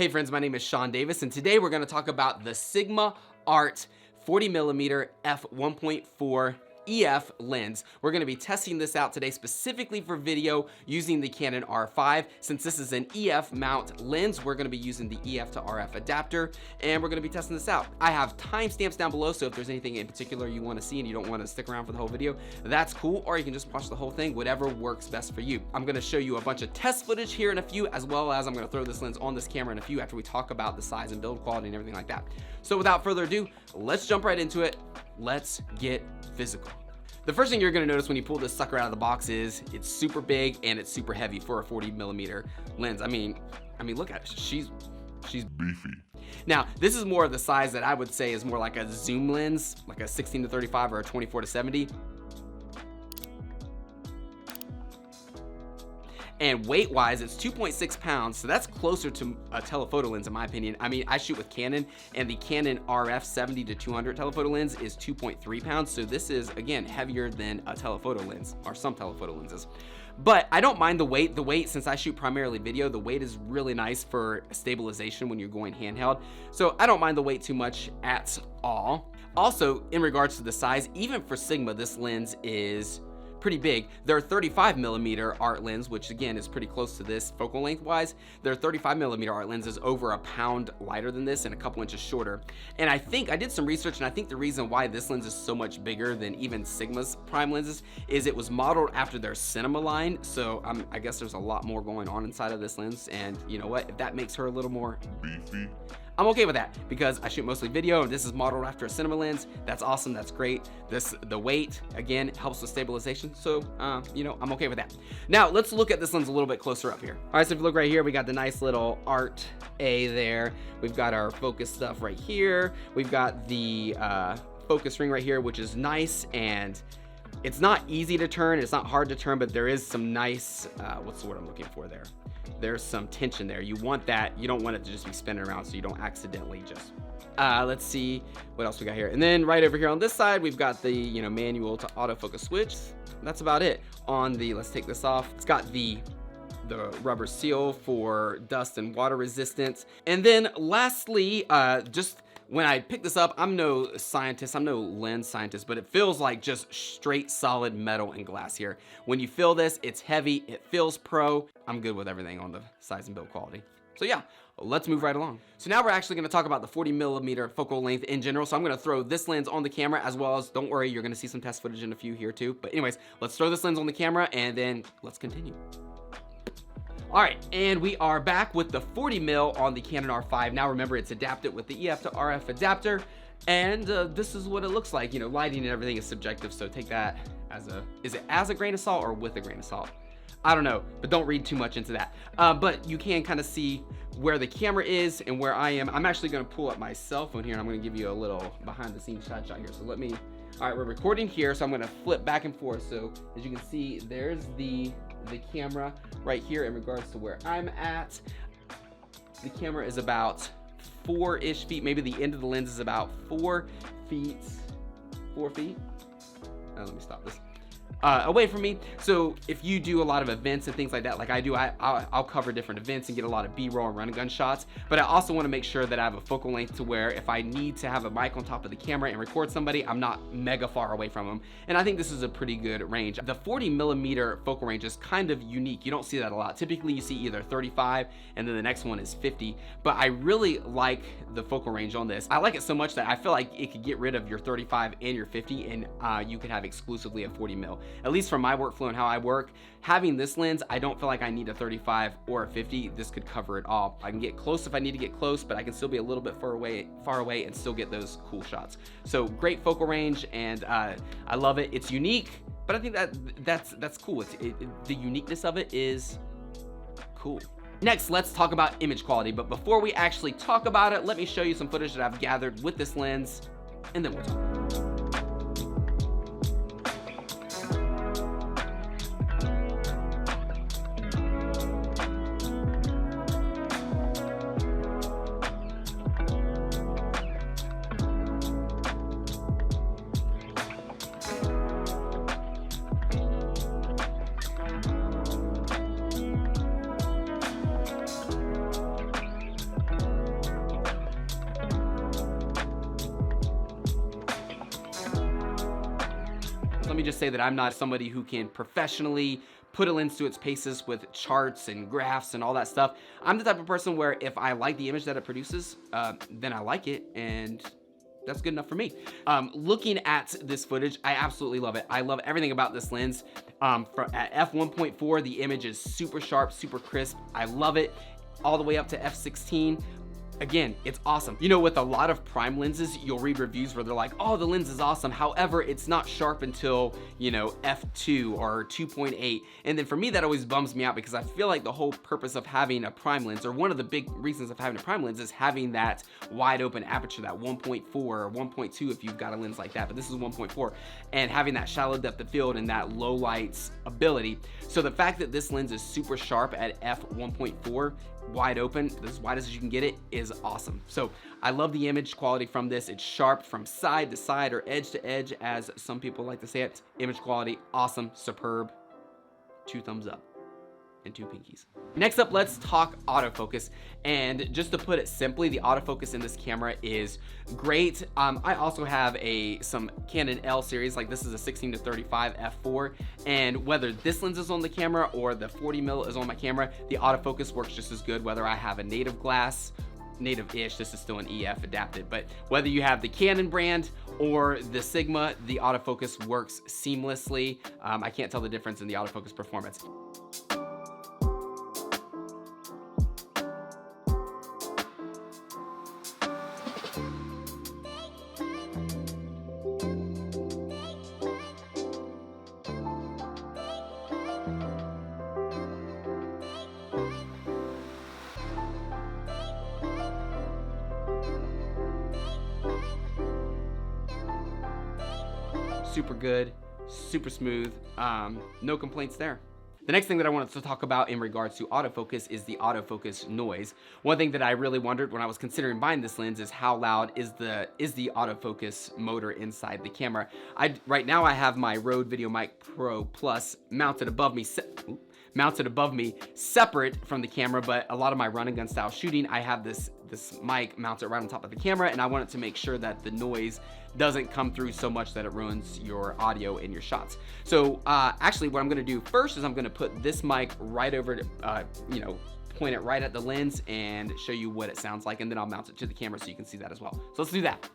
Hey friends, my name is Sean Davis, and today we're going to talk about the Sigma Art 40mm f1.4 EF lens. We're going to be testing this out today specifically for video using the Canon R5. Since this is an EF mount lens, we're going to be using the EF to RF adapter, and we're going to be testing this out. I have timestamps down below, so if there's anything in particular you want to see and you don't want to stick around for the whole video, that's cool, or you can just watch the whole thing, whatever works best for you. I'm going to show you a bunch of test footage here in a few, as well as I'm going to throw this lens on this camera in a few after we talk about the size and build quality and everything like that. So without further ado, let's jump right into it. Let's get physical. The first thing you're gonna notice when you pull this sucker out of the box is it's super big and it's super heavy for a 40mm lens. I mean, look at it. She's beefy. Now, this is more of the size that I would say is more like a zoom lens, like a 16-35 or a 24-70. And weight-wise, it's 2.6 pounds, so that's closer to a telephoto lens in my opinion. I mean, I shoot with Canon, and the Canon RF 70-200 telephoto lens is 2.3 pounds, so this is, again, heavier than a telephoto lens, or some telephoto lenses. But I don't mind the weight. The weight, since I shoot primarily video, the weight is really nice for stabilization when you're going handheld, so I don't mind the weight too much at all. Also, in regards to the size, even for Sigma, this lens is pretty big. Their 35mm art lens, which again is pretty close to this focal length wise, their 35mm art lens is over a pound lighter than this and a couple inches shorter. And I did some research, and I think the reason why this lens is so much bigger than even Sigma's prime lenses is it was modeled after their cinema line. So I guess there's a lot more going on inside of this lens, and you know what, if that makes her a little more beefy, I'm okay with that because I shoot mostly video and this is modeled after a cinema lens. That's awesome, that's great. The weight, again, helps with stabilization. So, you know, I'm okay with that. Now, let's look at this lens a little bit closer up here. All right, so if you look right here, we got the nice little Art A there. We've got our focus stuff right here. We've got the focus ring right here, which is nice, and it's not easy to turn. It's not hard to turn, but there is some nice, what's the word I'm looking for there? There's some tension there. You want that. You don't want it to just be spinning around so you don't accidentally just, let's see what else we got here. And then right over here on this side, we've got the, you know, manual to autofocus switch. That's about it. On the, let's take this off. It's got the rubber seal for dust and water resistance. And then lastly, just when I picked this up, I'm no scientist, I'm no lens scientist, but it feels like just straight solid metal and glass here. When you feel this, it's heavy, it feels pro. I'm good with everything on the size and build quality. So yeah, let's move right along. So now we're actually gonna talk about the 40mm focal length in general. So I'm gonna throw this lens on the camera, as well as, don't worry, you're gonna see some test footage in a few here too. But anyways, let's throw this lens on the camera and then let's continue. All right, and we are back with the 40mm on the Canon R5. Now remember, it's adapted with the EF to RF adapter, and this is what it looks like. You know, lighting and everything is subjective, so take that as is it as a grain of salt or with a grain of salt? I don't know, but don't read too much into that. But you can kind of see where the camera is and where I am. I'm actually gonna pull up my cell phone here, and I'm gonna give you a little behind the scenes shot here. So all right, we're recording here, so I'm gonna flip back and forth. So as you can see, there's the camera right here in regards to where I'm at. The camera is about 4-ish feet, maybe the end of the lens is about 4 feet. 4 feet? Let me stop this. Away from me. So if you do a lot of events and things like that, like I do, I'll cover different events and get a lot of B-roll and run and gun shots, but I also want to make sure that I have a focal length to where if I need to have a mic on top of the camera and record somebody, I'm not mega far away from them. And I think this is a pretty good range. The 40mm focal range is kind of unique. You don't see that a lot. Typically you see either 35 and then the next one is 50, but I really like the focal range on this. I like it so much that I feel like it could get rid of your 35 and your 50, and you could have exclusively a 40mm. At least for my workflow and how I work, having this lens, I don't feel like I need a 35 or a 50. This could cover it all. I can get close if I need to get close, but I can still be a little bit far away and still get those cool shots. So great focal range, and I love it. It's unique, but I think that's cool. The uniqueness of it is cool. Next, let's talk about image quality. But before we actually talk about it, let me show you some footage that I've gathered with this lens, and then we'll talk. let me just say that I'm not somebody who can professionally put a lens to its paces with charts and graphs and all that stuff. I'm the type of person where if I like the image that it produces, then I like it, and that's good enough for me. Looking at this footage, I absolutely love it. I love everything about this lens. At f1.4, the image is super sharp, super crisp. I love it. All the way up to f16. Again, it's awesome. You know, with a lot of prime lenses, you'll read reviews where they're like, oh, the lens is awesome. However, it's not sharp until, you know, f2 or 2.8. And then for me, that always bums me out because I feel like the whole purpose of having a prime lens, or one of the big reasons of having a prime lens, is having that wide open aperture, that 1.4 or 1.2 if you've got a lens like that, but this is 1.4, and having that shallow depth of field and that low lights ability. So the fact that this lens is super sharp at f1.4, wide open, as wide as you can get it, is awesome. So I love the image quality from this. It's sharp from side to side, or edge to edge, as some people like to say it. Image quality, awesome, superb. 2 thumbs up and 2 pinkies. Next up, let's talk autofocus. And just to put it simply, the autofocus in this camera is great. I also have some Canon L series, like this is a 16-35 f4, and whether this lens is on the camera or the 40mm is on my camera, the autofocus works just as good whether I have a native glass, native-ish, this is still an EF adapted, but whether you have the Canon brand or the Sigma, the autofocus works seamlessly. I can't tell the difference in the autofocus performance. Super good, super smooth, no complaints there. The next thing that I wanted to talk about in regards to autofocus is the autofocus noise. One thing that I really wondered when I was considering buying this lens is how loud is the autofocus motor inside the camera. Right now I have my Rode VideoMic Pro Plus mounted above me separate from the camera, but a lot of my run and gun style shooting, I have this mic mounted right on top of the camera, and I wanted to make sure that the noise doesn't come through so much that it ruins your audio in your shots. So actually what I'm gonna do first is I'm gonna put this mic right over to, point it right at the lens and show you what it sounds like, and then I'll mount it to the camera so you can see that as well. So let's do that.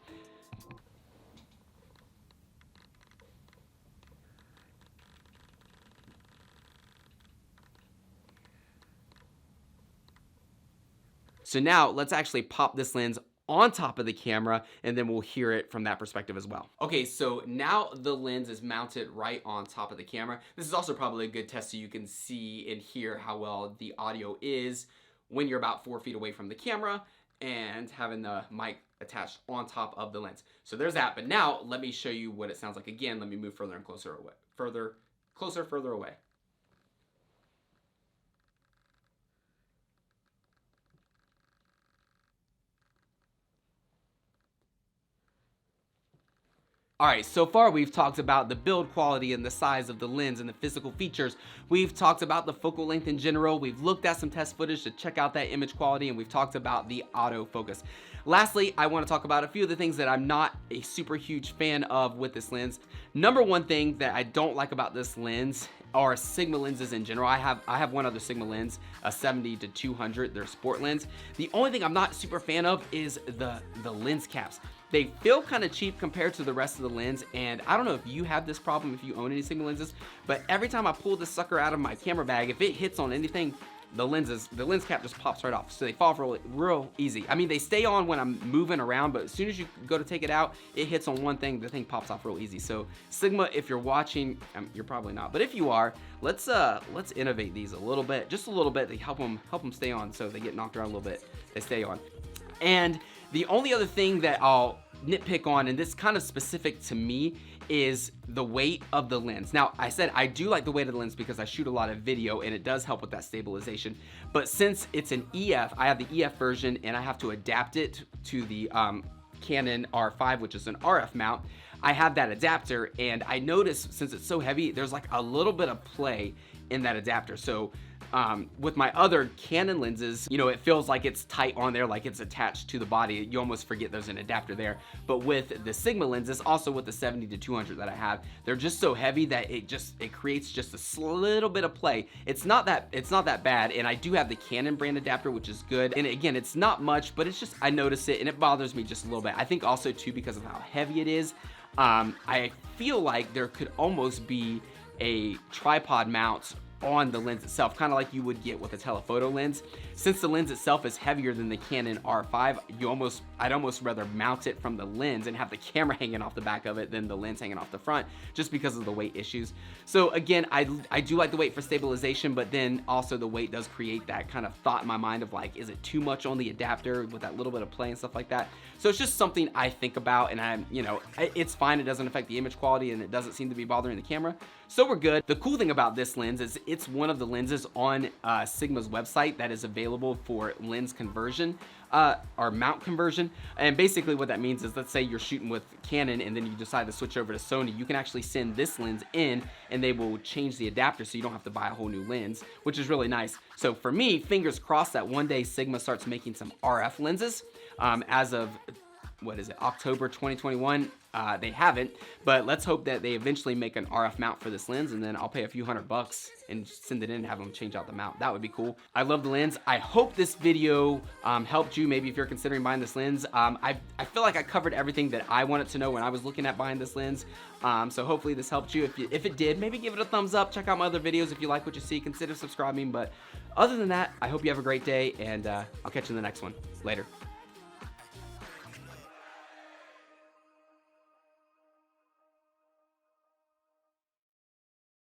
So now let's actually pop this lens on top of the camera, and then we'll hear it from that perspective as well. Okay, so now the lens is mounted right on top of the camera. This is also probably a good test so you can see and hear how well the audio is when you're about 4 feet away from the camera and having the mic attached on top of the lens. So there's that, but now let me show you what it sounds like again. Let me move further and closer away. Further away. All right, so far we've talked about the build quality and the size of the lens and the physical features. We've talked about the focal length in general. We've looked at some test footage to check out that image quality, and we've talked about the autofocus. Lastly, I want to talk about a few of the things that I'm not a super huge fan of with this lens. Number one thing that I don't like about this lens are Sigma lenses in general. I have one other Sigma lens, a 70-200, their sport lens. The only thing I'm not super fan of is the lens caps. They feel kind of cheap compared to the rest of the lens, and I don't know if you have this problem if you own any Sigma lenses, but every time I pull this sucker out of my camera bag, if it hits on anything, the lens cap just pops right off. So they fall off real easy. I mean, they stay on when I'm moving around, but as soon as you go to take it out, it hits on one thing, the thing pops off real easy. So Sigma, if you're watching, you're probably not, but if you are, let's innovate these a little bit, just a little bit, to help them stay on, so they get knocked around a little bit, they stay on. And the only other thing that I'll nitpick on, and this is kind of specific to me, is the weight of the lens. Now, I said I do like the weight of the lens because I shoot a lot of video and it does help with that stabilization. But since it's an EF, I have the EF version and I have to adapt it to the Canon R5, which is an RF mount. I have that adapter, and I notice since it's so heavy, there's like a little bit of play in that adapter. So With my other Canon lenses, you know, it feels like it's tight on there, like it's attached to the body. You almost forget there's an adapter there. But with the Sigma lenses, also with the 70 to 200 that I have, they're just so heavy that it creates just a little bit of play. It's not that bad. And I do have the Canon brand adapter, which is good. And again, it's not much, but it's just, I notice it and it bothers me just a little bit. I think also too, because of how heavy it is, I feel like there could almost be a tripod mount on the lens itself, kind of like you would get with a telephoto lens. Since the lens itself is heavier than the Canon R5, I'd almost rather mount it from the lens and have the camera hanging off the back of it than the lens hanging off the front, just because of the weight issues. So again, I do like the weight for stabilization, but then also the weight does create that kind of thought in my mind of like, is it too much on the adapter with that little bit of play and stuff like that? So it's just something I think about, and it's fine. It doesn't affect the image quality, and it doesn't seem to be bothering the camera. So we're good. The cool thing about this lens is it's one of the lenses on Sigma's website that is available for lens conversion or mount conversion. And basically what that means is, let's say you're shooting with Canon and then you decide to switch over to Sony, you can actually send this lens in and they will change the adapter so you don't have to buy a whole new lens, which is really nice. So for me, fingers crossed that one day Sigma starts making some RF lenses. As of, what is it, October 2021, they haven't, but let's hope that they eventually make an RF mount for this lens, and then I'll pay a few $100 and send it in and have them change out the mount. That would be cool. I love the lens. I hope this video helped you, maybe if you're considering buying this lens. I feel like I covered everything that I wanted to know when I was looking at buying this lens. So hopefully this helped you. If it did, maybe give it a thumbs up. Check out my other videos if you like what you see. Consider subscribing. But other than that, I hope you have a great day, and I'll catch you in the next one. Later.